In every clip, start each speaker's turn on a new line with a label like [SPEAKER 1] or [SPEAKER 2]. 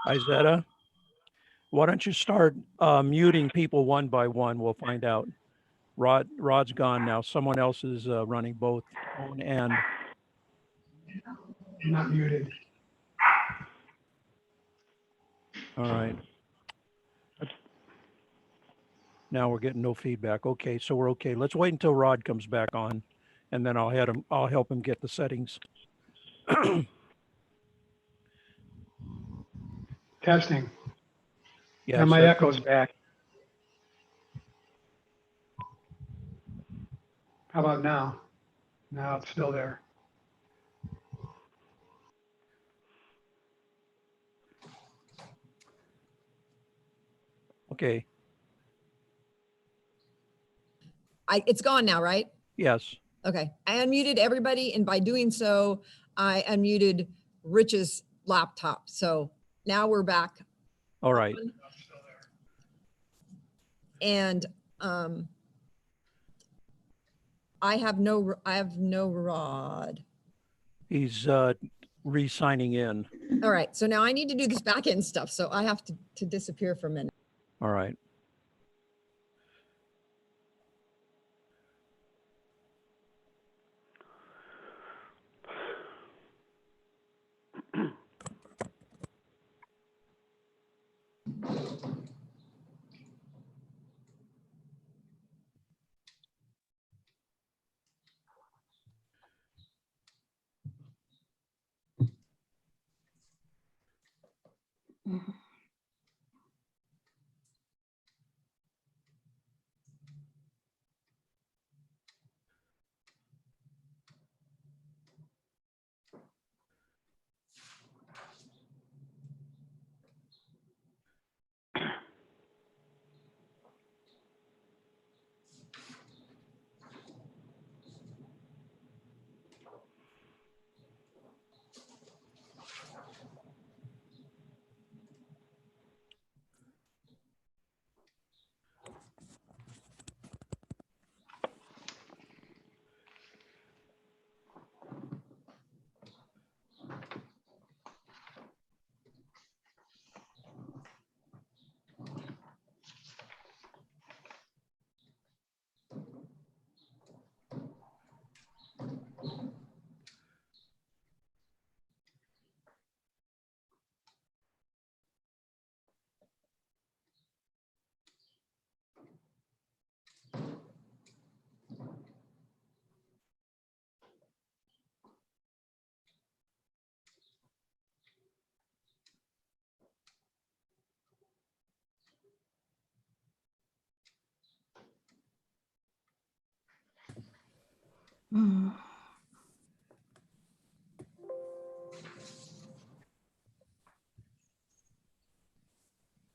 [SPEAKER 1] Izetta, why don't you start muting people one by one? We'll find out. Rod's gone now. Someone else is running both phone and.
[SPEAKER 2] You're not muted.
[SPEAKER 1] All right. Now we're getting no feedback. Okay, so we're okay. Let's wait until Rod comes back on, and then I'll help him get the settings.
[SPEAKER 2] Testing.
[SPEAKER 1] Yes,
[SPEAKER 2] Yeah, my
[SPEAKER 1] that-
[SPEAKER 2] echo's back. How about now? Now it's still there.
[SPEAKER 1] Okay.
[SPEAKER 3] It's gone now, right?
[SPEAKER 1] Yes.
[SPEAKER 3] Okay. I unmuted everybody, and by doing so, I unmuted Rich's laptop. So now we're back.
[SPEAKER 1] All right.
[SPEAKER 3] And I have no Rod.
[SPEAKER 1] He's re-signing in.
[SPEAKER 3] All right. So now I need to do this back end stuff. So I have to disappear for a minute.
[SPEAKER 1] All right.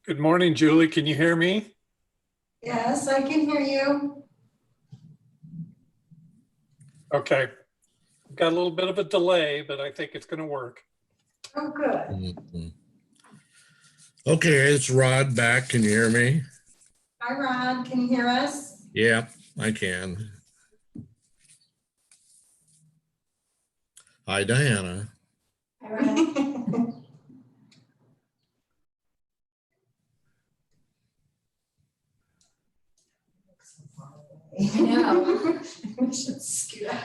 [SPEAKER 4] Good morning, Julie. Can you hear me?
[SPEAKER 5] Yes, I can hear you.
[SPEAKER 4] Okay. Got a little bit of a delay, but I think it's going to work.
[SPEAKER 5] Oh, good.
[SPEAKER 6] Mhm. Okay, it's Rod back. Can you hear me?
[SPEAKER 5] Hi, Rod. Can you hear us?
[SPEAKER 6] Yeah, I can. Hi, Diana.
[SPEAKER 5] Hi, Rod. I know. We should scoot out.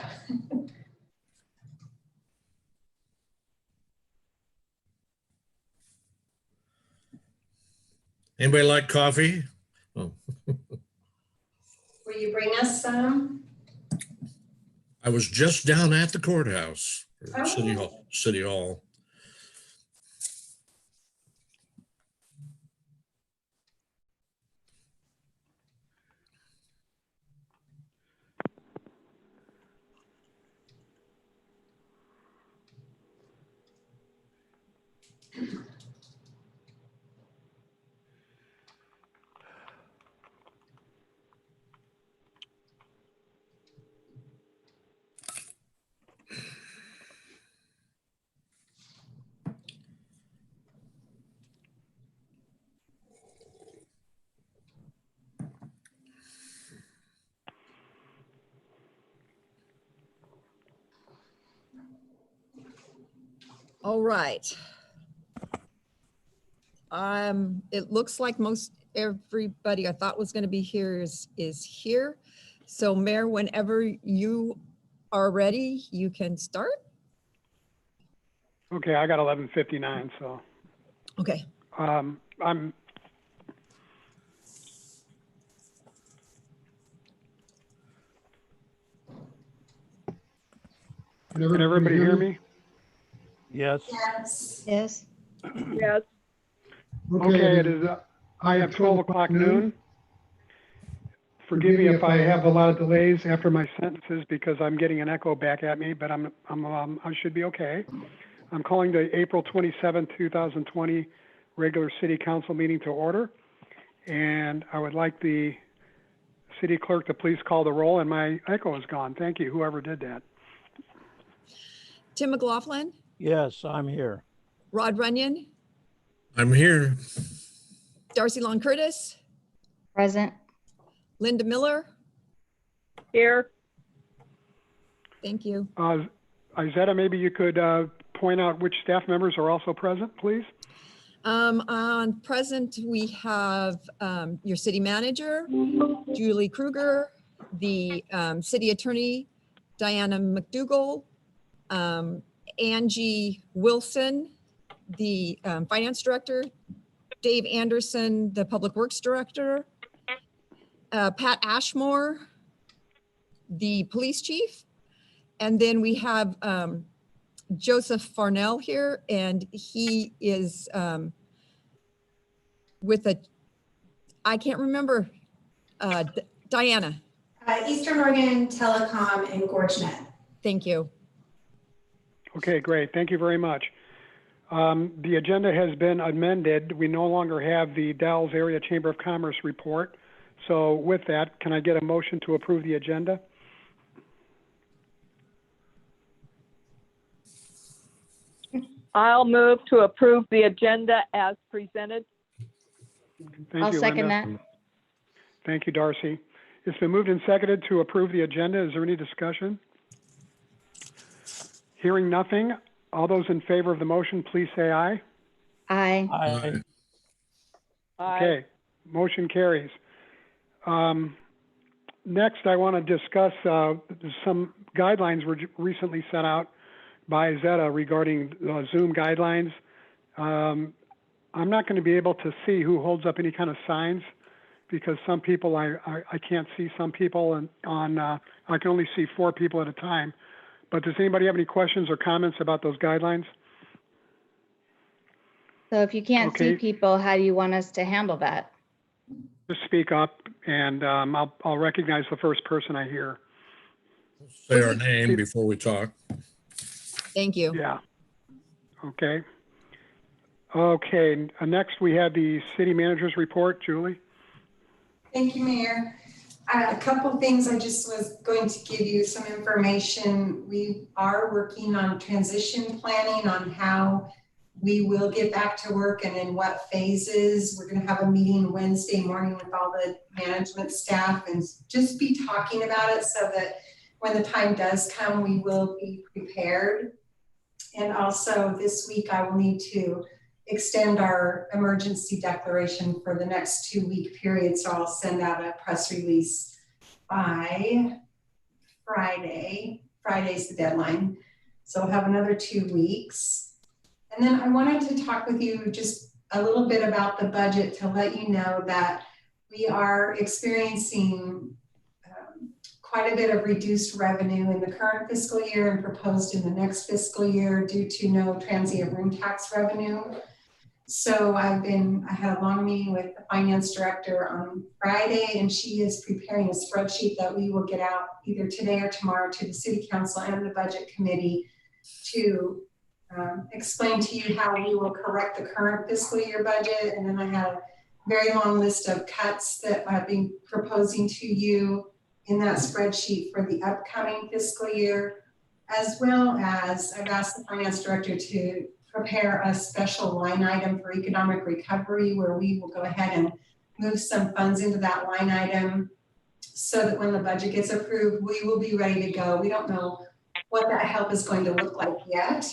[SPEAKER 6] Anybody like coffee? Oh,
[SPEAKER 5] Will you bring us some?
[SPEAKER 6] I was just down at the courthouse, or
[SPEAKER 5] Oh.
[SPEAKER 6] City Hall. City Hall.
[SPEAKER 3] All right. It looks like most everybody I thought was going to be here is here. So Mayor, whenever you are ready, you can start.
[SPEAKER 2] Okay, I got 11:59, so
[SPEAKER 3] Okay.
[SPEAKER 2] I'm, can everybody hear me?
[SPEAKER 1] Yes,
[SPEAKER 5] Yes.
[SPEAKER 7] Yes.
[SPEAKER 8] Yes,
[SPEAKER 2] Okay, it is, I have 12 o'clock noon. Forgive me if I have a lot of delays after my sentences because I'm getting an echo back at me, but I should be okay. I'm calling the April 27, 2020 regular city council meeting to order. And I would like the city clerk to please call the roll, and my echo is gone. Thank you, whoever did that.
[SPEAKER 3] Tim McLaughlin,
[SPEAKER 1] yes, I'm here.
[SPEAKER 3] Rod Runyon,
[SPEAKER 6] I'm here.
[SPEAKER 3] Darcy Long Curtis,
[SPEAKER 7] Present.
[SPEAKER 3] Linda Miller.
[SPEAKER 8] here,
[SPEAKER 3] Thank you.
[SPEAKER 2] Izetta, maybe you could point out which staff members are also present, please?
[SPEAKER 3] On present, we have your city manager, Julie Kruger, the city attorney, Diana McDougall, Angie Wilson, the finance director, Dave Anderson, the public works director, Pat Ashmore, the police chief, and then we have Joseph Farnell here, and he is with I can't remember, Diana.
[SPEAKER 5] Eastern Oregon Telecom and GorgeNet.
[SPEAKER 3] Thank you.
[SPEAKER 2] Okay, great. Thank you very much. The agenda has been amended. We no longer have the Dalles Area Chamber of Commerce report. So with that, can I get a motion to approve the agenda?
[SPEAKER 8] I'll move to approve the agenda as presented.
[SPEAKER 2] Thank
[SPEAKER 7] I'll
[SPEAKER 2] you,
[SPEAKER 7] second
[SPEAKER 2] Linda.
[SPEAKER 7] that.
[SPEAKER 2] Thank you, Darcy. It's been moved and seconded to approve the agenda. Is there any discussion? Hearing nothing, all those in favor of the motion, please say aye.
[SPEAKER 7] Aye.
[SPEAKER 1] I,
[SPEAKER 8] Aye.
[SPEAKER 2] Okay, motion carries. Next, I want to discuss some guidelines were recently set out by Zeta regarding Zoom guidelines. I'm not going to be able to see who holds up any kind of signs because some people I can't see some people, and I can only see 4 people at a time. But does anybody have any questions or comments about those guidelines?
[SPEAKER 7] So if you can't see
[SPEAKER 2] Okay.
[SPEAKER 7] people, how do you want us to handle that?
[SPEAKER 2] Just speak up, and I'll recognize the first person I hear.
[SPEAKER 6] Say our name before we talk.
[SPEAKER 3] Thank you.
[SPEAKER 2] Yeah. Okay. Okay, next we have the city manager's report. Julie?
[SPEAKER 5] Thank you, Mayor. A couple things I just was going to give you some information. We are working on transition planning on how we will get back to work and in what phases. We're going to have a meeting Wednesday morning with all the management staff and just be talking about it so that when the time does come, we will be prepared. And also this week, I will need to extend our emergency declaration for the next 2-week period. So I'll send out a press release by Friday. Friday's the deadline. So we'll have another 2 weeks. And then I wanted to talk with you just a little bit about the budget to let you know that we are experiencing quite a bit of reduced revenue in the current fiscal year and proposed in the next fiscal year due to no transient room tax revenue. So I had a long meeting with the finance director on Friday, and she is preparing a spreadsheet that we will get out either today or tomorrow to the city council and the budget committee to explain to you how we will correct the current fiscal year budget. And then I have a very long list of cuts that I've been proposing to you in that spreadsheet for the upcoming fiscal year, as well as I've asked the finance director to prepare a special line item for economic recovery where we will go ahead and move some funds into that line item so that when the budget gets approved, we will be ready to go. We don't know what that help is going to look like yet,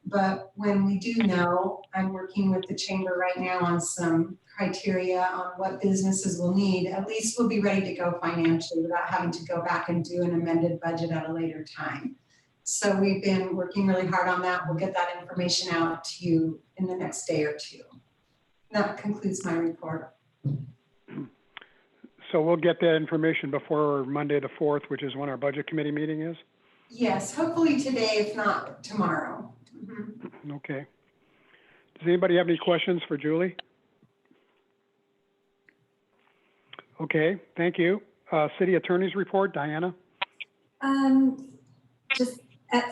[SPEAKER 5] But when we do know, I'm working with the chamber right now on some criteria on what businesses will need. At least we'll be ready to go financially without having to go back and do an amended budget at a later time. So we've been working really hard on that. We'll get that information out to you in the next day or two. That concludes my report.
[SPEAKER 2] So we'll get that information before Monday the 4th, which is when our budget committee meeting is?
[SPEAKER 5] Yes, hopefully today, if not tomorrow. Mhm.
[SPEAKER 2] Okay. Does anybody have any questions for Julie? Okay, thank you. City Attorney's report, Diana?
[SPEAKER 9] Just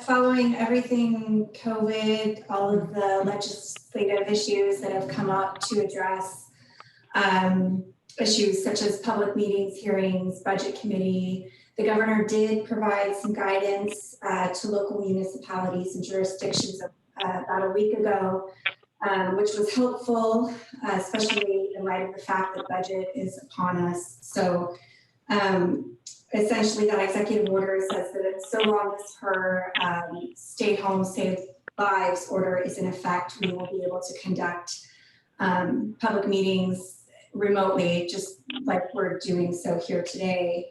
[SPEAKER 9] following everything COVID, all of the legislative issues that have come up to address issues such as public meetings, hearings, budget committee. The governor did provide some guidance to local municipalities and jurisdictions about a week ago, which was helpful, especially in light of the fact that budget is upon us. So essentially that executive order says that it's so long as her stay home, save lives order is in effect, we will be able to conduct public meetings remotely, just like we're doing so here today.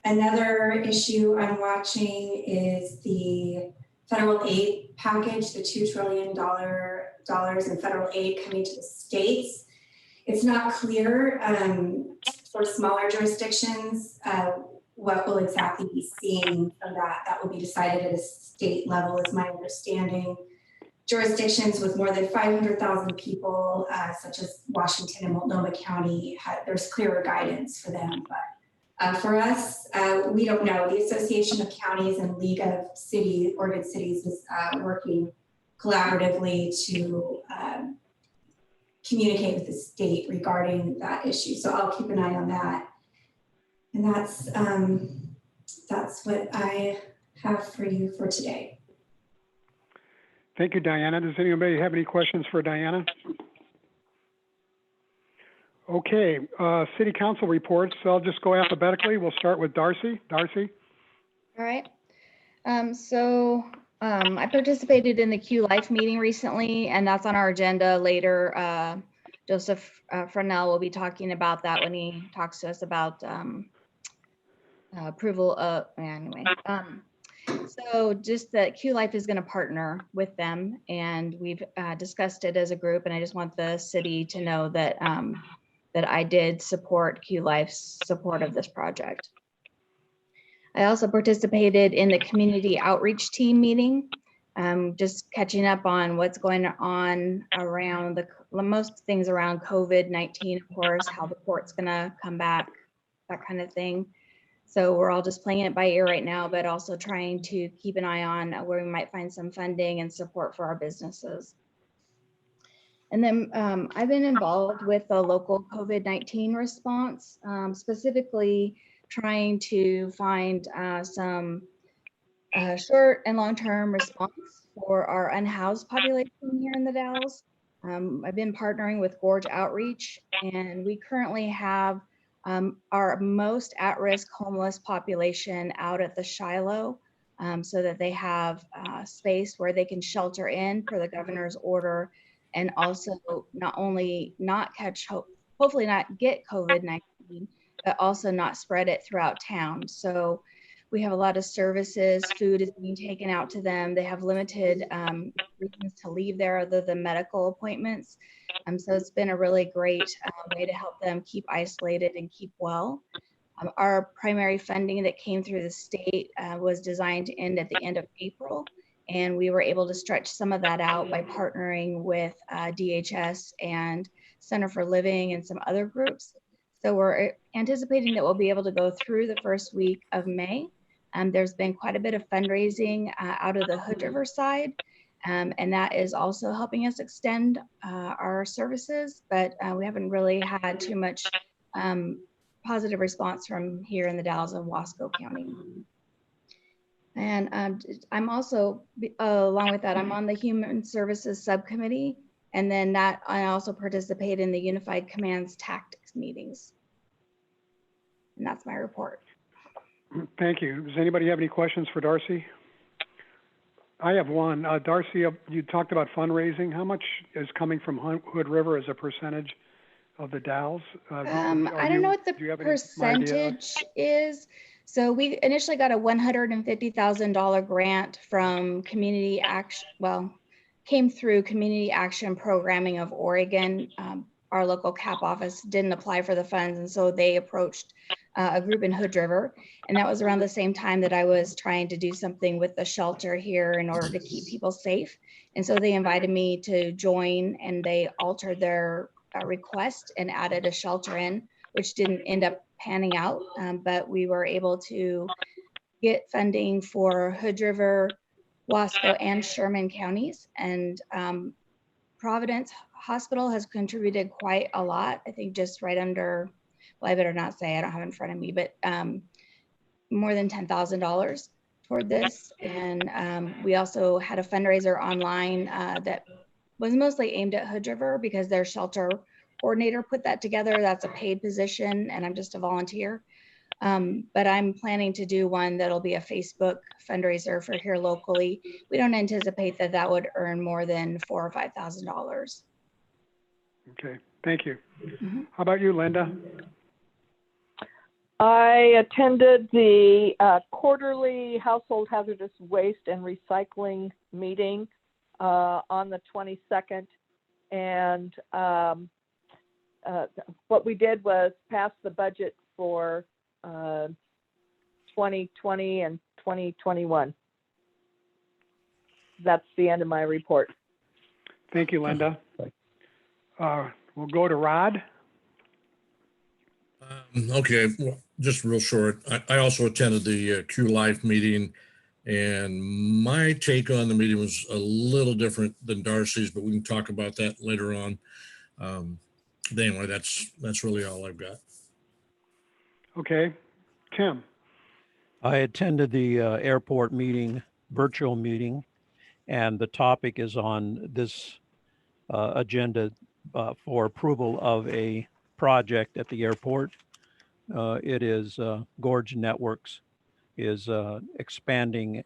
[SPEAKER 9] Another issue I'm watching is the federal aid package, the $2 trillion in federal aid coming to the states. It's not clear for smaller jurisdictions what will exactly be seen from that. That will be decided at a state level, is my understanding. Jurisdictions with more than 500,000 people, such as Washington and Multnomah County, there's clearer guidance for them. But for us, we don't know. The Association of Counties and League of Oregon Cities is working collaboratively to communicate with the state regarding that issue. So I'll keep an eye on that. And that's what I have for you for today.
[SPEAKER 2] Thank you, Diana. Does anybody have any questions for Diana? Okay, city council reports. So I'll just go alphabetically. We'll start with Darcy. Darcy?
[SPEAKER 7] All right. I participated in the Q Life meeting recently, and that's on our agenda later. Joseph Fresnel will be talking about that when he talks to us about approval of, anyway. So just that Q Life is going to partner with them, and we've discussed it as a group, and I just want the city to know that that I did support Q Life's support of this project. I also participated in the community outreach team meeting, just catching up on what's going on around the most things around COVID-19, of course, how the port's going to come back, that kind of thing. So we're all just playing it by ear right now, but also trying to keep an eye on where we might find some funding and support for our businesses. And then I've been involved with the local COVID-19 response, specifically trying to find some short and long-term response for our unhoused population here in the Dalles. I've been partnering with Gorge Outreach, and we currently have our most at-risk homeless population out at the Shiloh, so that they have space where they can shelter in per the governor's order, and also not only not catch, hopefully not get COVID-19, but also not spread it throughout town. So we have a lot of services, food is being taken out to them. They have limited reasons to leave there other than medical appointments. So it's been a really great way to help them keep isolated and keep well. Our primary funding that came through the state was designed to end at the end of April. And we were able to stretch some of that out by partnering with DHS and Center for Living and some other groups. So we're anticipating that we'll be able to go through the first week of May. There's been quite a bit of fundraising out of the Hood River side, and that is also helping us extend our services, but we haven't really had too much positive response from here in the Dalles and Wasco County. And I'm also, along with that, I'm on the Human Services Subcommittee, and then that I also participate in the Unified Commands Tactics meetings. And that's my report.
[SPEAKER 2] Thank you. Does anybody have any questions for Darcy? I have one. Darcy, you talked about fundraising. How much is coming from Hood River as a percentage of the DALs?
[SPEAKER 7] I don't know what the
[SPEAKER 2] do you have any idea?
[SPEAKER 7] percentage is. So we initially got a $150,000 grant from Community Action, came through Community Action Programming of Oregon. Our local CAP office didn't apply for the funds, and so they approached a group in Hood River. And that was around the same time that I was trying to do something with the shelter here in order to keep people safe. And so they invited me to join, and they altered their request and added a shelter in, which didn't end up panning out. But we were able to get funding for Hood River, Wasco, and Sherman counties. And Providence Hospital has contributed quite a lot. I think just right under, well, I better not say, I don't have it in front of me, but more than $10,000 toward this. And we also had a fundraiser online that was mostly aimed at Hood River because their shelter coordinator put that together. That's a paid position, and I'm just a volunteer. But I'm planning to do one that'll be a Facebook fundraiser for here locally. We don't anticipate that that would earn more than $4,000 or $5,000.
[SPEAKER 2] Okay, thank you.
[SPEAKER 7] Mhm.
[SPEAKER 2] How about you, Linda?
[SPEAKER 8] I attended the quarterly household hazardous waste and recycling meeting on the 22nd. And what we did was pass the budget for 2020 and 2021. That's the end of my report.
[SPEAKER 2] Thank you, Linda. We'll go to Rod.
[SPEAKER 6] Okay, well, just real short. I also attended the Q Life meeting, and my take on the meeting was a little different than Darcy's, but we can talk about that later on. Anyway, that's really all I've got.
[SPEAKER 2] Okay, Tim.
[SPEAKER 1] I attended the airport meeting, virtual meeting, and the topic is on this agenda for approval of a project at the airport. It is Gorge Networks is expanding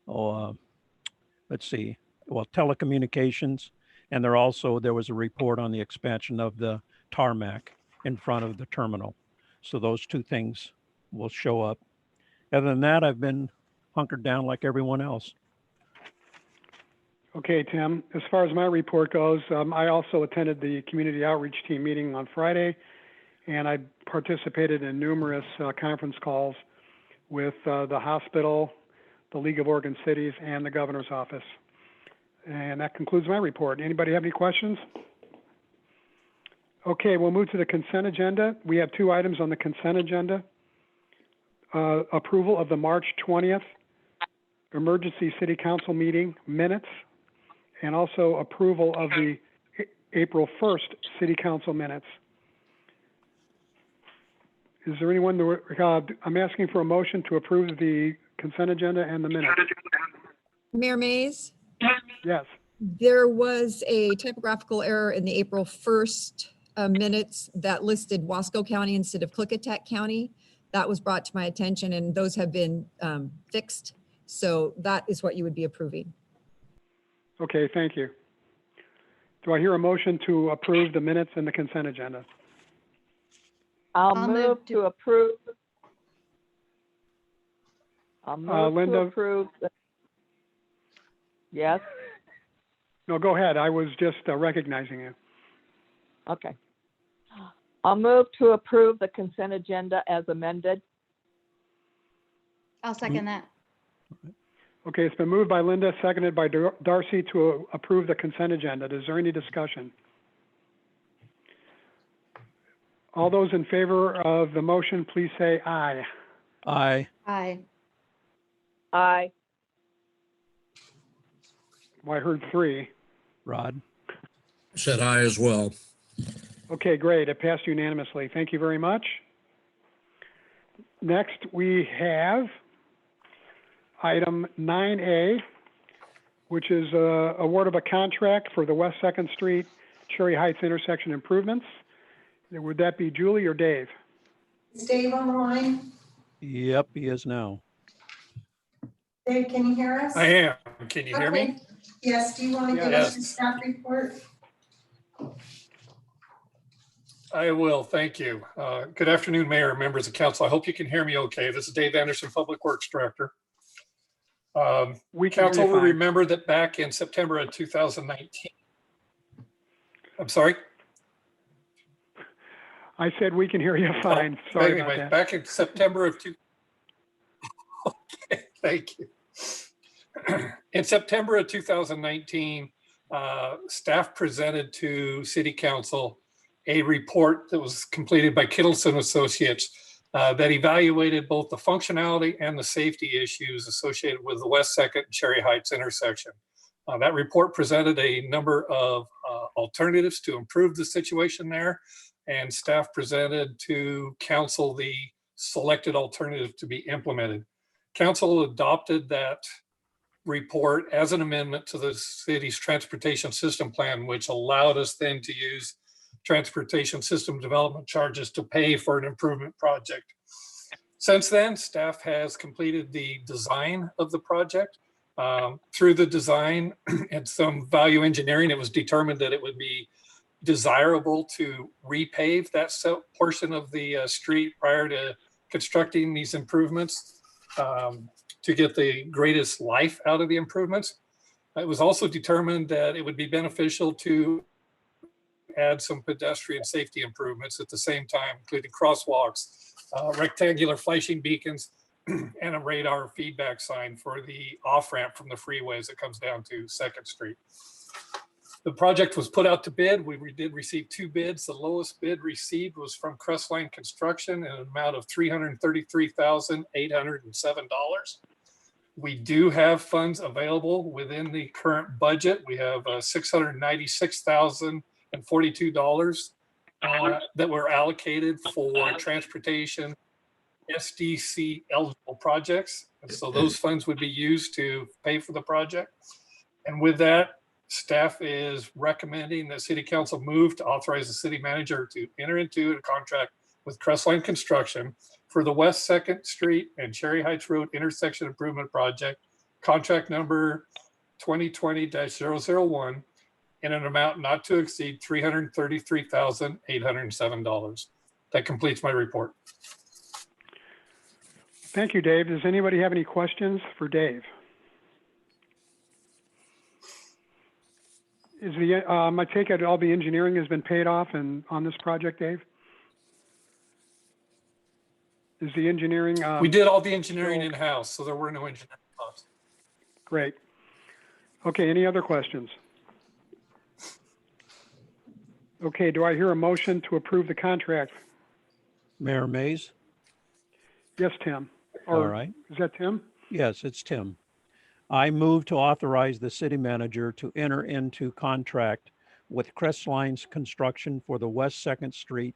[SPEAKER 1] telecommunications, and there was a report on the expansion of the tarmac in front of the terminal. So those two things will show up. Other than that, I've been hunkered down like everyone else.
[SPEAKER 2] Okay, Tim. As far as my report goes, I also attended the community outreach team meeting on Friday, and I participated in numerous conference calls with the hospital, the League of Oregon Cities, and the governor's office. And that concludes my report. Anybody have any questions? Okay, we'll move to the consent agenda. We have two items on the consent agenda. Approval of the March 20th emergency city council meeting minutes, and also approval of the April 1st city council minutes. Is there anyone, I'm asking for a motion to approve the consent agenda and the minutes.
[SPEAKER 3] Mayor Mays,
[SPEAKER 2] Yes.
[SPEAKER 3] there was a typographical error in the April 1st minutes that listed Wasco County instead of Klickitat County. That was brought to my attention, and those have been fixed. So that is what you would be approving.
[SPEAKER 2] Okay, thank you. Do I hear a motion to approve the minutes and the consent agenda?
[SPEAKER 8] I'll move to approve. I'll move
[SPEAKER 2] Linda?
[SPEAKER 8] to approve. Yes,
[SPEAKER 2] No, go ahead. I was just recognizing you.
[SPEAKER 8] okay. I'll move to approve the consent agenda as amended.
[SPEAKER 7] I'll second that.
[SPEAKER 2] Okay, it's been moved by Linda, seconded by Darcy to approve the consent agenda. Is there any discussion? All those in favor of the motion, please say aye.
[SPEAKER 1] Aye.
[SPEAKER 7] Aye.
[SPEAKER 8] Aye.
[SPEAKER 2] Well, I heard three.
[SPEAKER 1] Rod?
[SPEAKER 6] Said aye as well.
[SPEAKER 2] Okay, great. It passed unanimously. Thank you very much. Next, we have item 9A, which is award of a contract for the West 2nd Street, Cherry Heights intersection improvements. Would that be Julie or Dave?
[SPEAKER 5] Is Dave on the line?
[SPEAKER 1] Yep, he is now.
[SPEAKER 5] Dave, can you hear us?
[SPEAKER 4] I am. Can you hear me?
[SPEAKER 5] Okay. Yes, do you want to give us your
[SPEAKER 4] Yes.
[SPEAKER 5] staff report?
[SPEAKER 4] I will. Thank you. Good afternoon, Mayor and members of council. I hope you can hear me okay. This is Dave Anderson, Public Works Director.
[SPEAKER 2] We can hear
[SPEAKER 4] Council
[SPEAKER 2] you
[SPEAKER 4] will
[SPEAKER 2] fine.
[SPEAKER 4] remember that back in September of 2019. I'm sorry?
[SPEAKER 2] I said we can hear you fine. Sorry about
[SPEAKER 4] Anyway,
[SPEAKER 2] that.
[SPEAKER 4] back in September of Okay, thank you. In September of 2019, staff presented to City Council a report that was completed by Kittleson Associates that evaluated both the functionality and the safety issues associated with the West 2nd and Cherry Heights intersection. That report presented a number of alternatives to improve the situation there, and staff presented to council the selected alternative to be implemented. Council adopted that report as an amendment to the city's transportation system plan, which allowed us then to use transportation system development charges to pay for an improvement project. Since then, staff has completed the design of the project. Through the design and some value engineering, it was determined that it would be desirable to repave that portion of the street prior to constructing these improvements to get the greatest life out of the improvements. It was also determined that it would be beneficial to add some pedestrian safety improvements at the same time, including crosswalks, rectangular flashing beacons, and a radar feedback sign for the off-ramp from the freeway as it comes down to 2nd Street. The project was put out to bid. We did receive 2 bids. The lowest bid received was from Crestline Construction in an amount of $333,807. We do have funds available within the current budget. We have $696,042 that were allocated for transportation SDC eligible projects. And so those funds would be used to pay for the project. And with that, staff is recommending that City Council move to authorize the city manager to enter into a contract with Crestline Construction for the West 2nd Street and Cherry Heights Road intersection improvement project, contract number 2020-001, in an amount not to exceed $333,807. That completes my report.
[SPEAKER 2] Thank you, Dave. Does anybody have any questions for Dave? Is I take it all the engineering has been paid off and on this project, Dave? Is the engineering?
[SPEAKER 4] We did all the engineering in-house, so there were no engineering costs.
[SPEAKER 2] Great. Okay, any other questions? Okay, do I hear a motion to approve the contract?
[SPEAKER 1] Mayor Mays?
[SPEAKER 2] Yes, Tim.
[SPEAKER 1] All right.
[SPEAKER 2] Is that Tim?
[SPEAKER 1] Yes, it's Tim. I move to authorize the city manager to enter into contract with Crestline's Construction for the West 2nd Street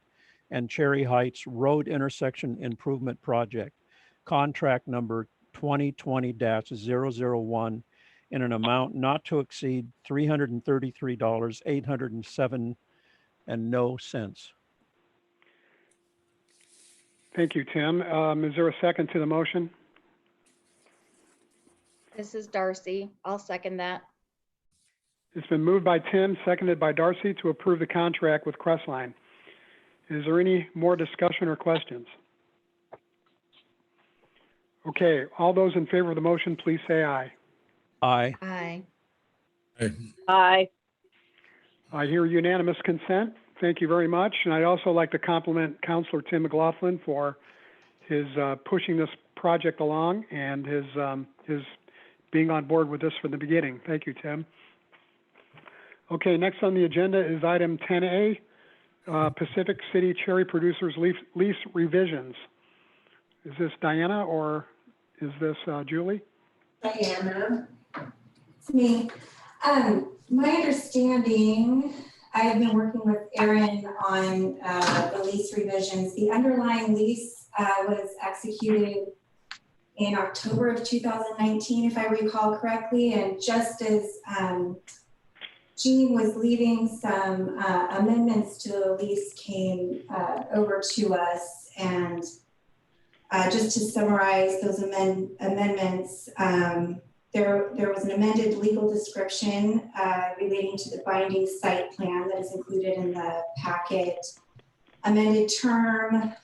[SPEAKER 1] and Cherry Heights Road Intersection Improvement Project, contract number 2020-001, in an amount not to exceed $333,807 and no cents.
[SPEAKER 2] Thank you, Tim. Is there a second to the motion?
[SPEAKER 7] This is Darcy. I'll second that.
[SPEAKER 2] It's been moved by Tim, seconded by Darcy to approve the contract with Crestline. Is there any more discussion or questions? Okay, all those in favor of the motion, please say aye.
[SPEAKER 1] Aye.
[SPEAKER 7] Aye.
[SPEAKER 8] Aye.
[SPEAKER 2] I hear unanimous consent. Thank you very much. And I'd also like to compliment Councilor Tim McLaughlin for his pushing this project along and his being on board with this from the beginning. Thank you, Tim. Okay, next on the agenda is item 10A, Pacific City Cherry Producers lease revisions. Is this Diana or is this Julie?
[SPEAKER 9] Diana, it's me. My understanding, I have been working with Aaron on the lease revisions. The underlying lease was executed in October of 2019, if I recall correctly. And just as Jean was leaving, some amendments to the lease came over to us. And Just to summarize those amendments, there was an amended legal description relating to the binding site plan that is included in the packet. Amended term,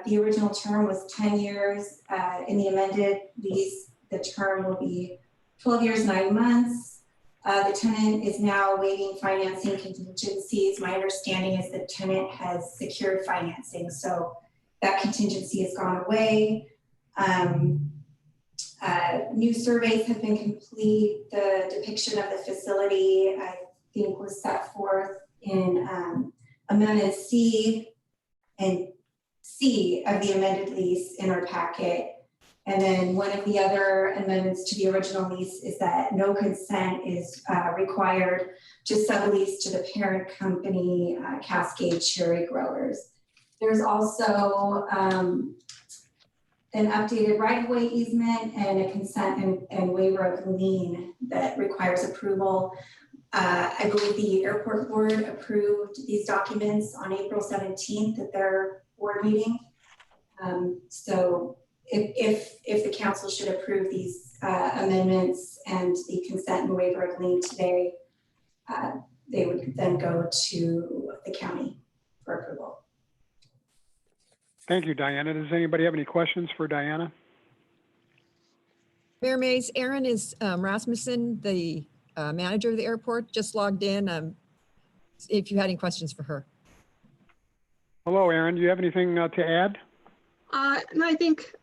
[SPEAKER 9] the original term was 10 years. In the amended lease, the term will be 12 years, 9 months. The tenant is now waiving financing contingencies. My understanding is the tenant has secured financing, so that contingency has gone away. New surveys have been complete. The depiction of the facility, I think, was set forth in Amendment C and C of the amended lease in our packet. And then one of the other amendments to the original lease is that no consent is required to sublease to the parent company, Cascade Cherry Growers. There's also an updated right-of-way easement and a consent and waiver of lien that requires approval. I believe the airport board approved these documents on April 17th at their board meeting. So if the council should approve these amendments and the consent and waiver of lien today, they would then go to the county for approval.
[SPEAKER 2] Thank you, Diana. Does anybody have any questions for Diana?
[SPEAKER 3] Mayor Mays, Erin is Rasmussen, the manager of the airport, just logged in. If you had any questions for her.
[SPEAKER 2] Hello, Erin. Do you have anything to add?
[SPEAKER 10] No, I think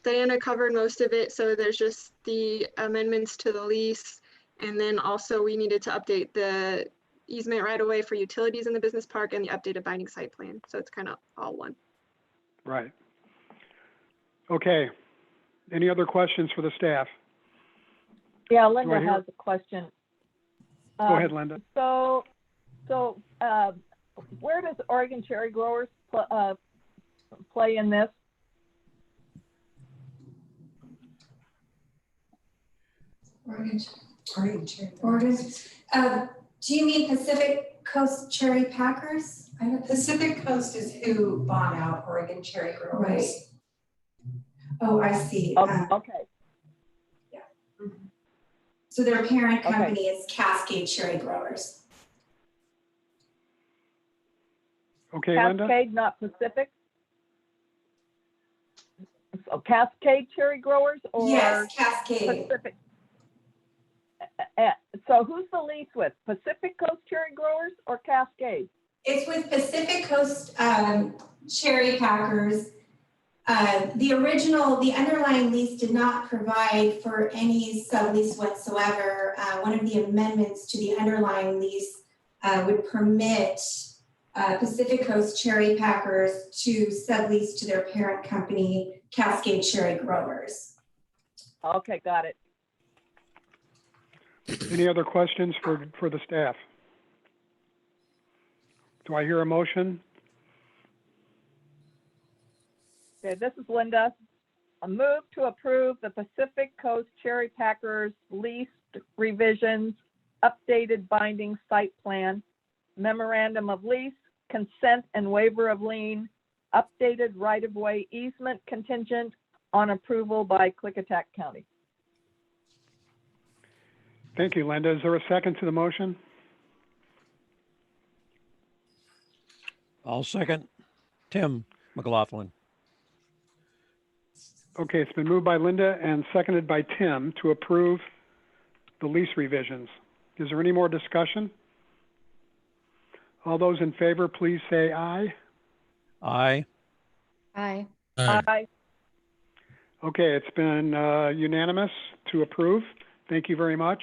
[SPEAKER 10] Diana covered most of it. So there's just the amendments to the lease. And then also we needed to update the easement right away for utilities in the business park and the updated binding site plan. So it's kind of all one.
[SPEAKER 2] Right. Okay. Any other questions for the staff?
[SPEAKER 8] Yeah, Linda has a question.
[SPEAKER 2] Go ahead, Linda.
[SPEAKER 8] So where does Oregon Cherry Growers play in this?
[SPEAKER 5] Oregon Cherry. Do you mean Pacific Coast Cherry Packers? I know Pacific Coast is who bought out Oregon Cherry Growers. Right. Oh, I see.
[SPEAKER 8] Okay.
[SPEAKER 5] Yeah. So their parent company is Cascade Cherry Growers.
[SPEAKER 2] Okay,
[SPEAKER 8] Cascade,
[SPEAKER 2] Linda?
[SPEAKER 8] not Pacific? So Cascade Cherry Growers or?
[SPEAKER 5] Yes, Cascade.
[SPEAKER 8] Pacific? So who's the lease with? Pacific Coast Cherry Growers or Cascade?
[SPEAKER 5] It's with Pacific Coast Cherry Packers. The underlying lease did not provide for any sublease whatsoever. One of the amendments to the underlying lease would permit Pacific Coast Cherry Packers to sublease to their parent company, Cascade Cherry Growers.
[SPEAKER 8] Okay, got it.
[SPEAKER 2] Any other questions for the staff? Do I hear a motion?
[SPEAKER 8] Okay, this is Linda. A move to approve the Pacific Coast Cherry Packers lease revisions, updated binding site plan, memorandum of lease, consent and waiver of lien, updated right-of-way easement contingent on approval by Klickitat County.
[SPEAKER 2] Thank you, Linda. Is there a second to the motion?
[SPEAKER 1] I'll second. Tim McLaughlin.
[SPEAKER 2] Okay, it's been moved by Linda and seconded by Tim to approve the lease revisions. Is there any more discussion? All those in favor, please say aye.
[SPEAKER 1] Aye.
[SPEAKER 7] Aye.
[SPEAKER 8] Aye.
[SPEAKER 2] Okay, it's been unanimous to approve. Thank you very much.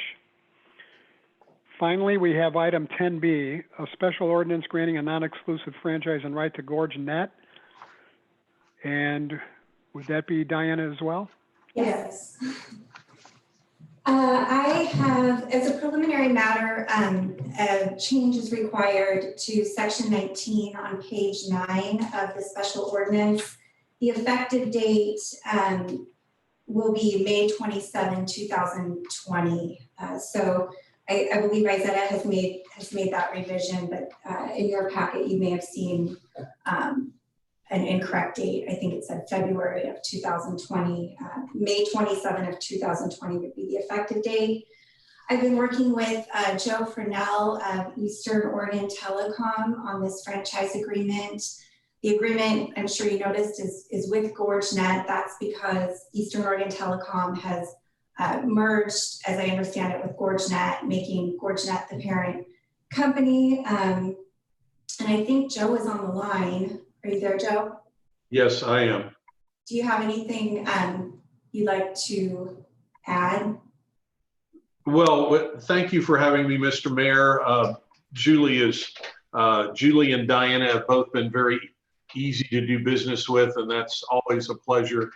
[SPEAKER 2] Finally, we have item 10B, a special ordinance granting a non-exclusive franchise and right to Gorge Net. And would that be Diana as well?
[SPEAKER 9] Yes. I have, as a preliminary matter, a change is required to section 19 on page 9 of the special ordinance. The effective date will be May 27, 2020. So I believe Izetta has made that revision, but in your packet you may have seen an incorrect date. I think it said February of 2020. May 27 of 2020 would be the effective date. I've been working with Joe Fresnel of Eastern Oregon Telecom on this franchise agreement. The agreement, I'm sure you noticed, is with GorgeNet. That's because Eastern Oregon Telecom has merged, as I understand it, with GorgeNet, making GorgeNet the parent company. And I think Joe is on the line. Are you there, Joe?
[SPEAKER 11] Yes, I am.
[SPEAKER 9] Do you have anything you'd like to add?
[SPEAKER 11] Well, thank you for having me, Mr. Mayor. Julie and Diana have both been very easy to do business with, and that's always a pleasure.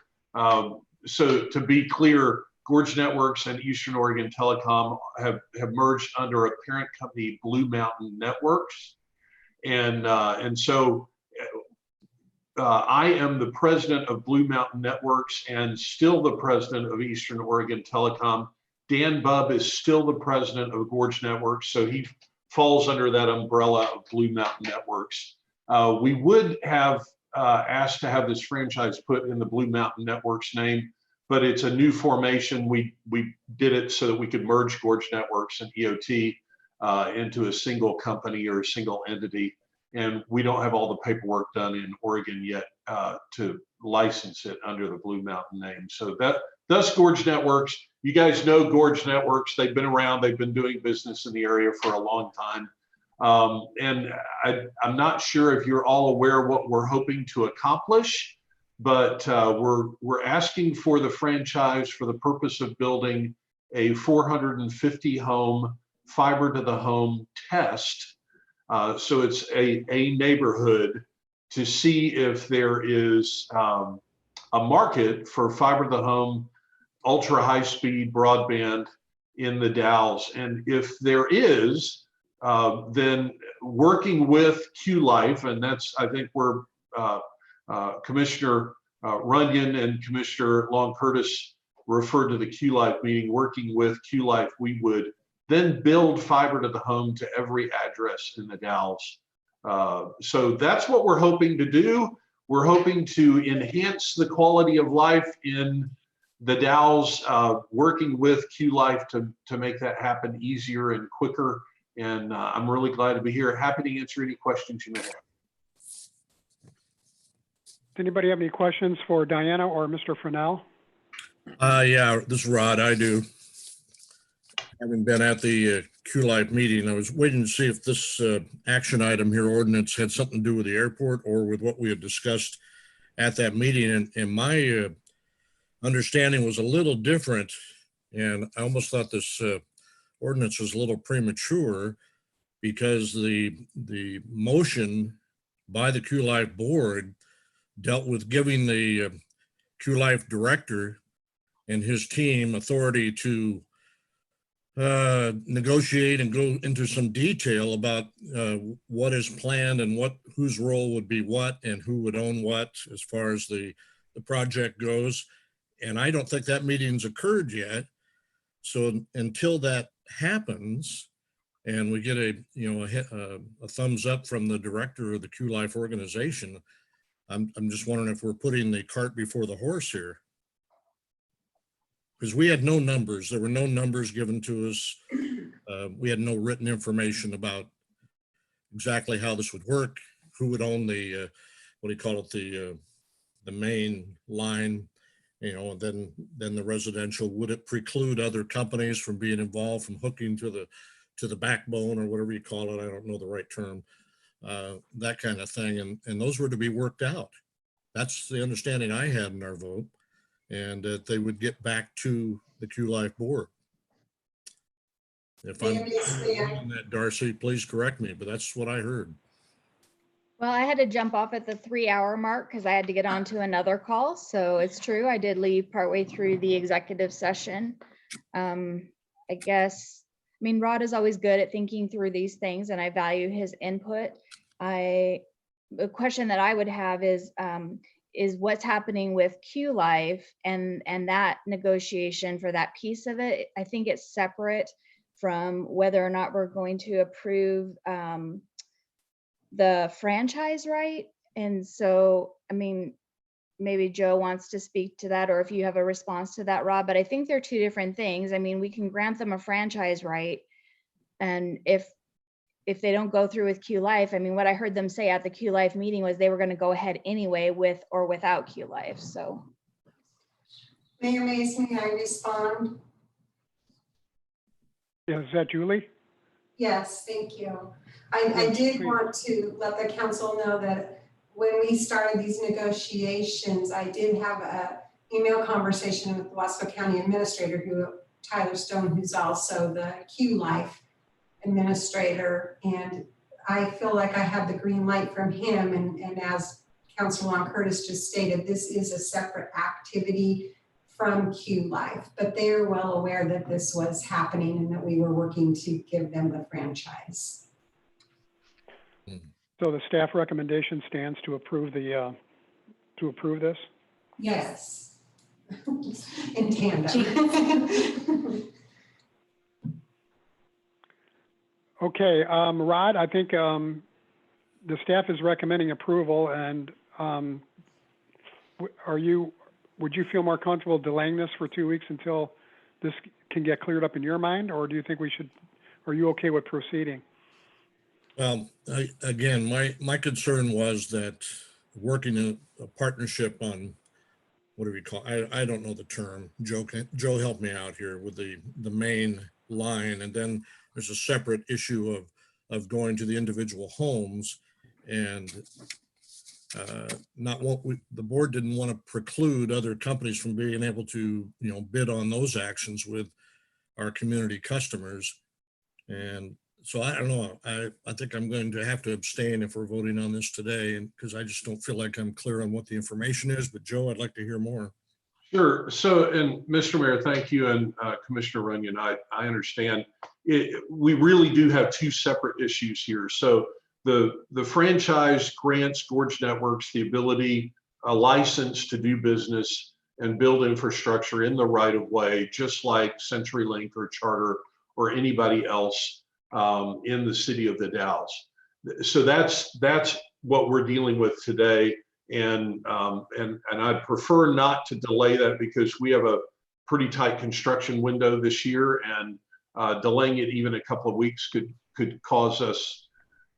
[SPEAKER 11] So to be clear, Gorge Networks and Eastern Oregon Telecom have merged under a parent company, Blue Mountain Networks. And so I am the president of Blue Mountain Networks and still the president of Eastern Oregon Telecom. Dan Bubb is still the president of Gorge Networks, so he falls under that umbrella of Blue Mountain Networks. We would have asked to have this franchise put in the Blue Mountain Networks name, but it's a new formation. We did it so that we could merge Gorge Networks and EOT into a single company or a single entity. And we don't have all the paperwork done in Oregon yet to license it under the Blue Mountain name. So that's Gorge Networks. You guys know Gorge Networks. They've been around. They've been doing business in the area for a long time. And I'm not sure if you're all aware what we're hoping to accomplish, but we're asking for the franchise for the purpose of building a 450 home fiber to the home test. So it's a neighborhood to see if there is a market for fiber to the home, ultra high speed broadband in the Dalles. And if there is, then working with Q-Life, and that's, I think where Commissioner Runyon and Commissioner Long Curtis referred to the Q-Life meeting, working with Q-Life, we would then build fiber to the home to every address in the Dalles. So that's what we're hoping to do. We're hoping to enhance the quality of life in the Dalles, working with Q-Life to make that happen easier and quicker. And I'm really glad to be here. Happy to answer any questions you may have.
[SPEAKER 2] Does anybody have any questions for Diana or Mr. Fresnel?
[SPEAKER 6] Yeah, this is Rod. I do. Having been at the Q-Life meeting, I was waiting to see if this action item here, ordinance, had something to do with the airport or with what we had discussed at that meeting. And my understanding was a little different. And I almost thought this ordinance was a little premature because the motion by the Q-Life board dealt with giving the Q-Life director and his team authority to negotiate and go into some detail about what is planned and whose role would be what and who would own what as far as the project goes. And I don't think that meeting's occurred yet. So until that happens and we get a thumbs up from the director of the Q-Life organization, I'm just wondering if we're putting the cart before the horse here. Because we had no numbers. There were no numbers given to us. We had no written information about exactly how this would work, who would own the, what do you call it, the main line, and then the residential. Would it preclude other companies from being involved, from hooking to the backbone or whatever you call it? I don't know the right term, that kind of thing. And those were to be worked out. That's the understanding I had in our vote. And that they would get back to the Q-Life board. If I'm wrong, that, Darcy, please correct me, but that's what I heard.
[SPEAKER 7] Well, I had to jump off at the 3-hour mark because I had to get on to another call. So it's true, I did leave partway through the executive session. I guess, Rod is always good at thinking through these things and I value his input. The question that I would have is what's happening with Q-Life and that negotiation for that piece of it. I think it's separate from whether or not we're going to approve the franchise right. And so I mean, maybe Joe wants to speak to that, or if you have a response to that, Rob, but I think they're two different things. I mean, we can grant them a franchise right. And if they don't go through with Q Life, I mean, what I heard them say at the Q Life meeting was they were going to go ahead anyway with or without Q Life. So.
[SPEAKER 5] Mayor Mays, may I respond?
[SPEAKER 2] Yeah, is that Julie?
[SPEAKER 5] Yes, thank you. I did want to let the council know that when we started these negotiations, I did have a email conversation with the Wasco County Administrator, Tyler Stone, who's also the Q Life Administrator. And I feel like I have the green light from him. And as Councilwoman Curtis just stated, this is a separate activity from Q Life, but they are well aware that this was happening and that we were working to give them the franchise.
[SPEAKER 2] So the staff recommendation stands to approve the, to approve this?
[SPEAKER 5] Yes. In tandem.
[SPEAKER 2] Okay, Rod, I think the staff is recommending approval, and would you feel more comfortable delaying this for 2 weeks until this can get cleared up in your mind, or do you think we should, are you okay with proceeding?
[SPEAKER 6] Well, again, my concern was that working a partnership on, what do we call, I don't know the term. Joe helped me out here with the main line, and then there's a separate issue of going to the individual homes, and not what the board didn't want to preclude other companies from being able to, bid on those actions with our community customers. And so I don't know, I think I'm going to have to abstain if we're voting on this today, and because I just don't feel like I'm clear on what the information is. But Joe, I'd like to hear more.
[SPEAKER 11] Sure. So, and Mr. Mayor, thank you. And Commissioner Runyon, I understand we really do have two separate issues here. So the franchise grants Gorge Networks the ability, a license to do business and build infrastructure in the right of way, just like CenturyLink or Charter or anybody else in the city of the Dalles. So that's what we're dealing with today. And I'd prefer not to delay that because we have a pretty tight construction window this year, and delaying it even a couple of weeks could cause us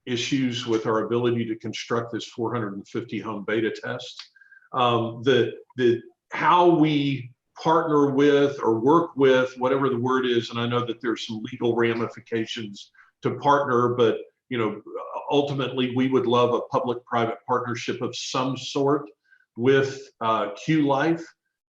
[SPEAKER 11] issues with our ability to construct this 450 home beta test. How we partner with or work with, whatever the word is, and I know that there's some legal ramifications to partner, but ultimately we would love a public-private partnership of some sort with Q Life,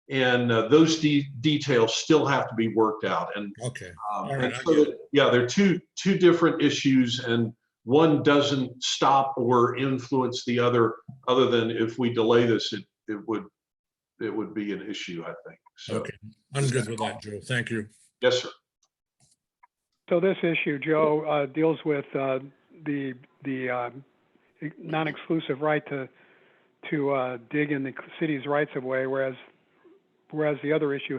[SPEAKER 11] and those details still have to be worked out. And
[SPEAKER 6] okay,
[SPEAKER 11] and so they're two different issues, and one doesn't stop or influence the other than if we delay this, it would be an issue, I think. So,
[SPEAKER 6] okay, I'm good with that, Joe. Thank you.
[SPEAKER 11] Yes, sir.
[SPEAKER 2] So this issue, Joe, deals with the non-exclusive right to dig in the city's rights of way, whereas the other issue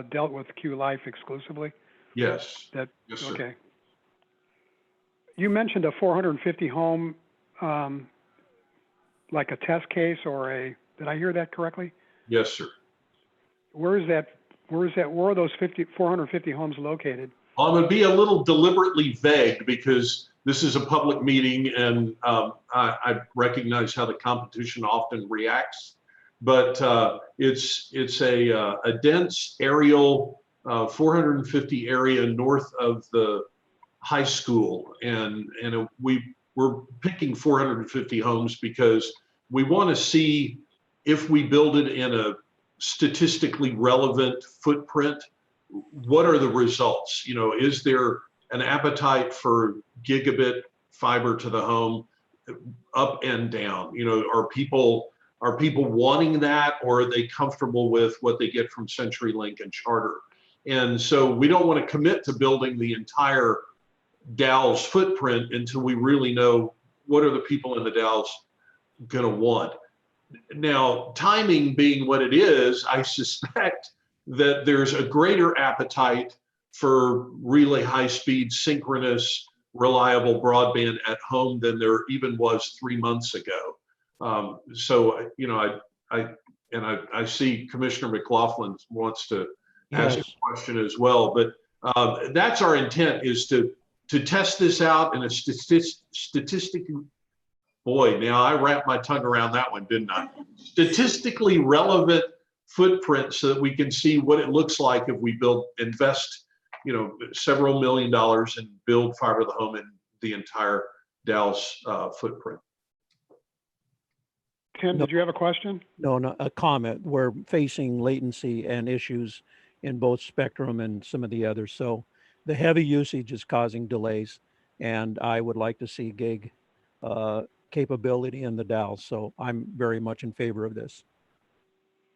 [SPEAKER 2] dealt with Q Life exclusively.
[SPEAKER 11] Yes.
[SPEAKER 2] Yes,
[SPEAKER 11] sir.
[SPEAKER 2] Okay. You mentioned a 450 home, like a test case or did I hear that correctly?
[SPEAKER 11] Yes, sir.
[SPEAKER 2] Where are those 450 homes located?
[SPEAKER 11] I'm going to be a little deliberately vague because this is a public meeting, and I recognize how the competition often reacts. But it's a dense aerial 450 area north of the high school, and we're picking 450 homes because we want to see if we build it in a statistically relevant footprint, what are the results? Is there an appetite for gigabit fiber to the home, up and down? Are people wanting that, or are they comfortable with what they get from CenturyLink and Charter? And so we don't want to commit to building the entire Dalles footprint until we really know what are the people in the Dalles going to want. Now, timing being what it is, I suspect that there's a greater appetite for really high-speed, synchronous, reliable broadband at home than there even was 3 months ago. So, you know, I see Commissioner McLaughlin wants to ask
[SPEAKER 1] Yes.
[SPEAKER 11] a question as well, but that's our intent, is to test this out in a statistically, boy, now I wrapped my tongue around that one, didn't I? Statistically relevant footprint, so that we can see what it looks like if we invest, you know, several $1 million and build fiber to the home in the entire Dallas footprint.
[SPEAKER 2] Tim,
[SPEAKER 1] No.
[SPEAKER 2] did you have a question?
[SPEAKER 1] No, a comment. We're facing latency and issues in both Spectrum and some of the others. So the heavy usage is causing delays, and I would like to see gig capability in the Dalles. So I'm very much in favor of this.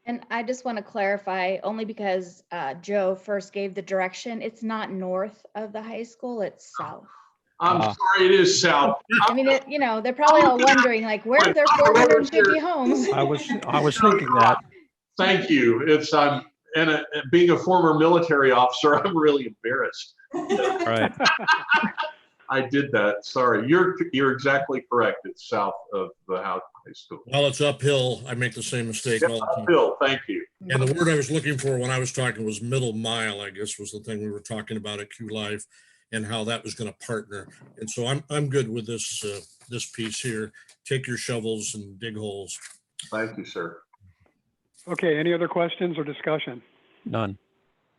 [SPEAKER 7] And I just want to clarify, only because Joe first gave the direction, it's not north of the high school, it's south.
[SPEAKER 11] I'm sorry, it is south.
[SPEAKER 7] I mean, you know, they're probably all wondering, like, where are there 450 homes?
[SPEAKER 1] I was thinking that.
[SPEAKER 11] Thank you. Being a former military officer, I'm really embarrassed.
[SPEAKER 1] Right.
[SPEAKER 11] I did that. Sorry. You're exactly correct. It's south of the high school.
[SPEAKER 6] While it's uphill, I make the same mistake all the time.
[SPEAKER 11] Uphill, thank you.
[SPEAKER 6] And the word I was looking for when I was talking was middle mile, I guess was the thing we were talking about at Q Live, and how that was going to partner. And so I'm good with this this piece here. Take your shovels and dig holes.
[SPEAKER 11] Thank you, sir.
[SPEAKER 2] Okay, any other questions or discussion?
[SPEAKER 1] None.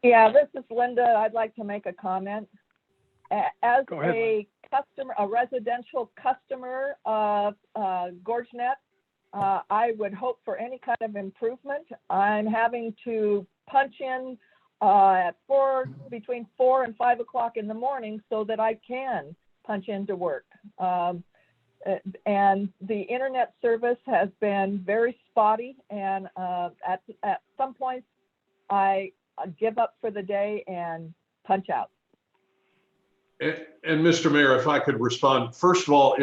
[SPEAKER 8] Yeah, this is Linda. I'd like to make a comment. As
[SPEAKER 2] Go ahead.
[SPEAKER 8] a residential customer of GorgeNet, I would hope for any kind of improvement. I'm having to punch in between 4 and 5 o'clock in the morning so that I can punch into work. And the internet service has been very spotty, and at some points I give up for the day and punch out.
[SPEAKER 11] And Mr. Mayor, if I could respond, first of all,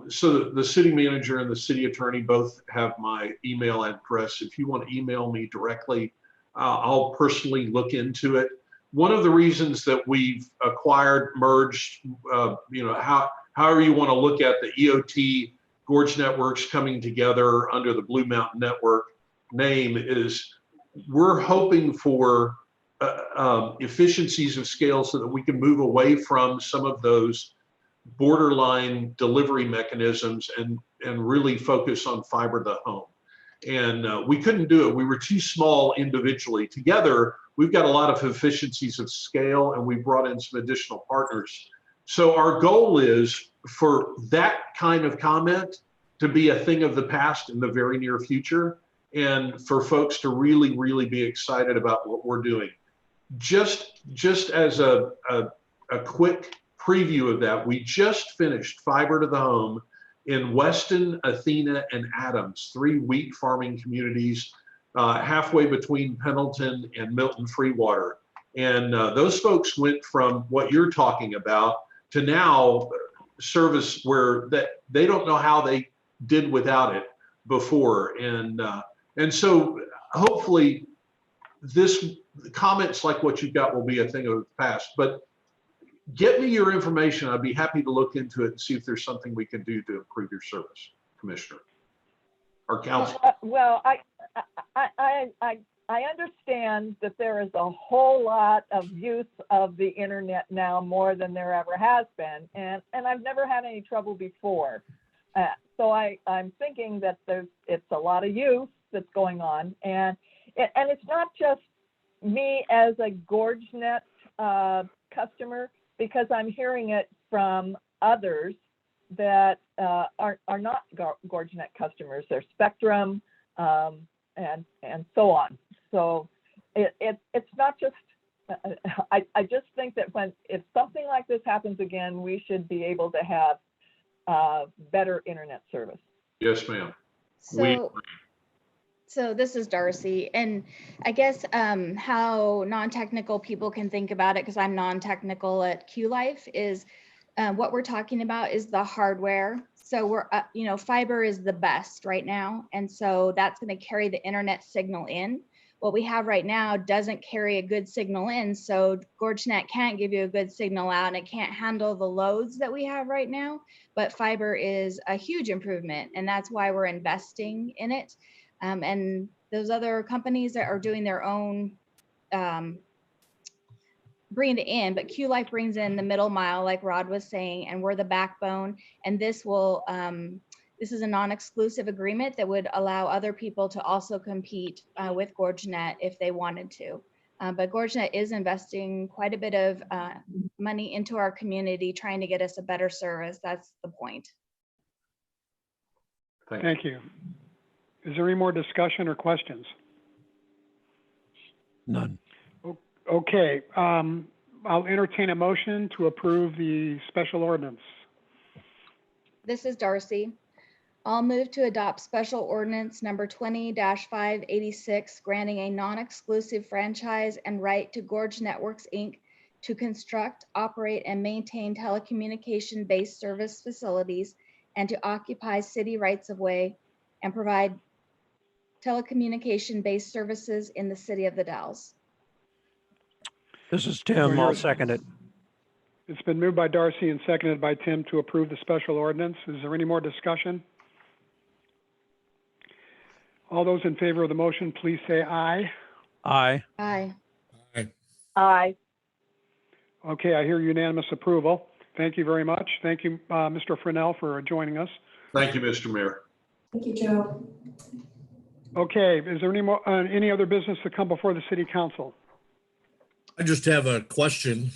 [SPEAKER 11] so the city manager and the city attorney both have my email address. If you want to email me directly, I'll personally look into it. One of the reasons that we've acquired, merged, you know, however you want to look at the EOT Gorge Networks coming together under the Blue Mountain Network name, is we're hoping for efficiencies of scale so that we can move away from some of those borderline delivery mechanisms and really focus on fiber to the home. And we couldn't do it. We were too small individually. Together, we've got a lot of efficiencies of scale, and we brought in some additional partners. So our goal is for that kind of comment to be a thing of the past in the very near future, and for folks to really, really be excited about what we're doing. Just as a quick preview of that, we just finished fiber to the home in Weston, Athena, and Adams, 3 wheat farming communities halfway between Pendleton and Milton Freewater. And those folks went from what you're talking about to now service where they don't know how they did without it before. And so hopefully comments like what you've got will be a thing of the past. But get me your information. I'd be happy to look into it and see if there's something we can do to improve your service, Commissioner or Council.
[SPEAKER 8] Well, I understand that there is a whole lot of use of the internet now, more than there ever has been, and I've never had any trouble before. So I'm thinking that it's a lot of use that's going on, and it's not just me as a GorgeNet customer, because I'm hearing it from others that are not GorgeNet customers. They're Spectrum and so on. So it's not just. I just think that if something like this happens again, we should be able to have better internet service.
[SPEAKER 11] Yes, ma'am.
[SPEAKER 7] So this is Darcy, and I guess how non-technical people can think about it, because I'm non-technical at Q Life, is what we're talking about is the hardware. So we're, fiber is the best right now, and so that's going to carry the internet signal in. what we have right now doesn't carry a good signal in. So GorgeNet can't give you a good signal out, and it can't handle the loads that we have right now. But fiber is a huge improvement, and that's why we're investing in it. And those other companies that are doing their own bringing it in, but Q-Life brings in the middle mile, like Rod was saying, and we're the backbone. And this will, this is a non-exclusive agreement that would allow other people to also compete with GorgeNet if they wanted to. But GorgeNet is investing quite a bit of money into our community, trying to get us a better service. That's the point.
[SPEAKER 2] Thank you. Is there any more discussion or questions?
[SPEAKER 1] None.
[SPEAKER 2] Okay, I'll entertain a motion to approve the special ordinance.
[SPEAKER 7] This is Darcy. I'll move to adopt special ordinance number 20-586, granting a non-exclusive franchise and right to Gorge Networks, Inc. to construct, operate, and maintain telecommunication-based service facilities and to occupy city rights-of-way and provide telecommunication-based services in the city of the Dalles.
[SPEAKER 1] This is Tim. I'll second it.
[SPEAKER 2] It's been moved by Darcy and seconded by Tim to approve the special ordinance. Is there any more discussion? All those in favor of the motion, please say aye.
[SPEAKER 1] Aye.
[SPEAKER 7] Aye.
[SPEAKER 8] Aye.
[SPEAKER 2] Okay, I hear unanimous approval. Thank you very much. Thank you, Mr. Fresnel, for joining us.
[SPEAKER 11] Thank you, Mr. Mayor.
[SPEAKER 9] Thank you, Joe.
[SPEAKER 2] Okay, is there any other business to come before the city council?
[SPEAKER 6] I just have a question,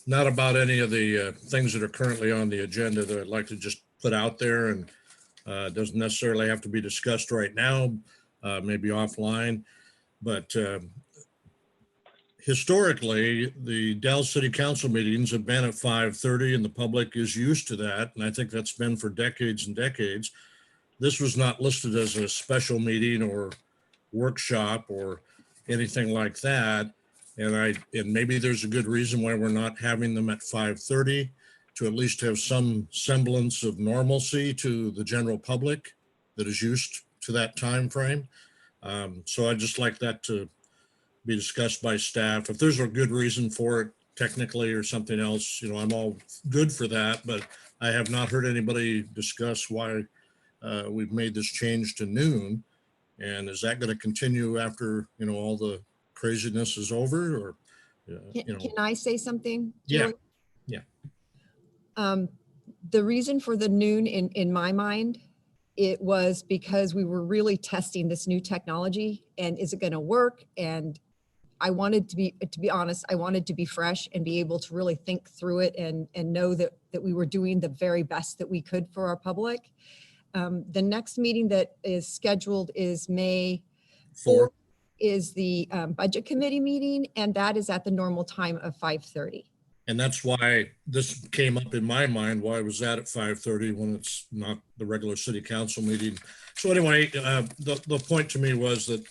[SPEAKER 6] not about any of the things that are currently on the agenda that I'd like to just put out there, and it doesn't necessarily have to be discussed right now, maybe offline, but historically, the Dalles City Council meetings have been at 5:30 and the public is used to that. And I think that's been for decades and decades. This was not listed as a special meeting or workshop or anything like that. And maybe there's a good reason why we're not having them at 5:30 to at least have some semblance of normalcy to the general public that is used to that time frame. So I'd just like that to be discussed by staff. If there's a good reason for it technically or something else, I'm all good for that, but I have not heard anybody discuss why we've made this change to noon. And is that going to continue after, all the craziness is over, or,
[SPEAKER 3] Can I say something?
[SPEAKER 6] Yeah.
[SPEAKER 3] Julie?
[SPEAKER 6] Yeah.
[SPEAKER 3] The reason for the noon in my mind, it was because we were really testing this new technology and is it going to work? And I wanted to be honest, I wanted to be fresh and be able to really think through it and know that we were doing the very best that we could for our public. The next meeting that is scheduled is May 4th, is the budget committee meeting, and that is at the normal time of 5:30.
[SPEAKER 6] And that's why this came up in my mind, why was that at 5:30 when it's not the regular city council meeting? So anyway, the point to me was that,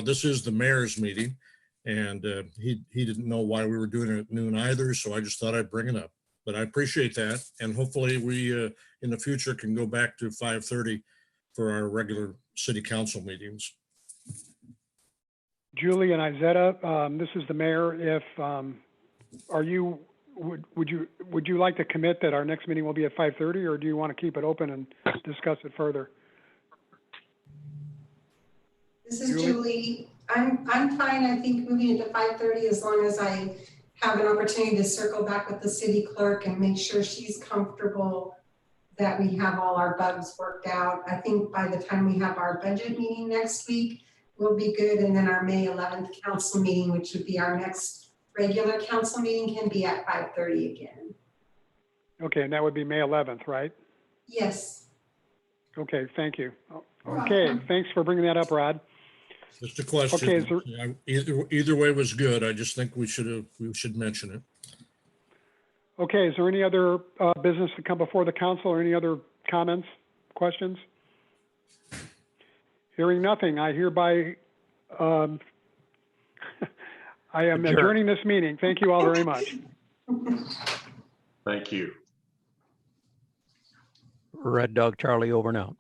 [SPEAKER 6] this is the mayor's meeting, and he didn't know why we were doing it at noon either. So I just thought I'd bring it up, but I appreciate that. And hopefully we, in the future, can go back to 5:30 for our regular city council meetings.
[SPEAKER 2] Julie and Izetta, this is the mayor. If would you like to commit that our next meeting will be at 5:30, or do you want to keep it open and discuss it further?
[SPEAKER 5] This is Julie. I'm fine. I think moving it to 5:30, as long as I have an opportunity to circle back with the city clerk and make sure she's comfortable that we have all our bugs worked out. I think by the time we have our budget meeting next week, we'll be good. And then our May 11th council meeting, which would be our next regular council meeting, can be at 5:30 again.
[SPEAKER 2] Okay, and that would be May 11th, right?
[SPEAKER 5] Yes.
[SPEAKER 2] Okay, thank you. Okay, thanks for bringing that up, Rod.
[SPEAKER 6] Just a question.
[SPEAKER 2] Okay,
[SPEAKER 6] Either way was good. I just think we should mention it.
[SPEAKER 2] Okay, is there any other business to come before the council, or any other comments, questions? Hearing nothing, I hereby I am adjourning this meeting. Thank you all very much.
[SPEAKER 11] Thank you.
[SPEAKER 1] Red Dog Charlie over and out.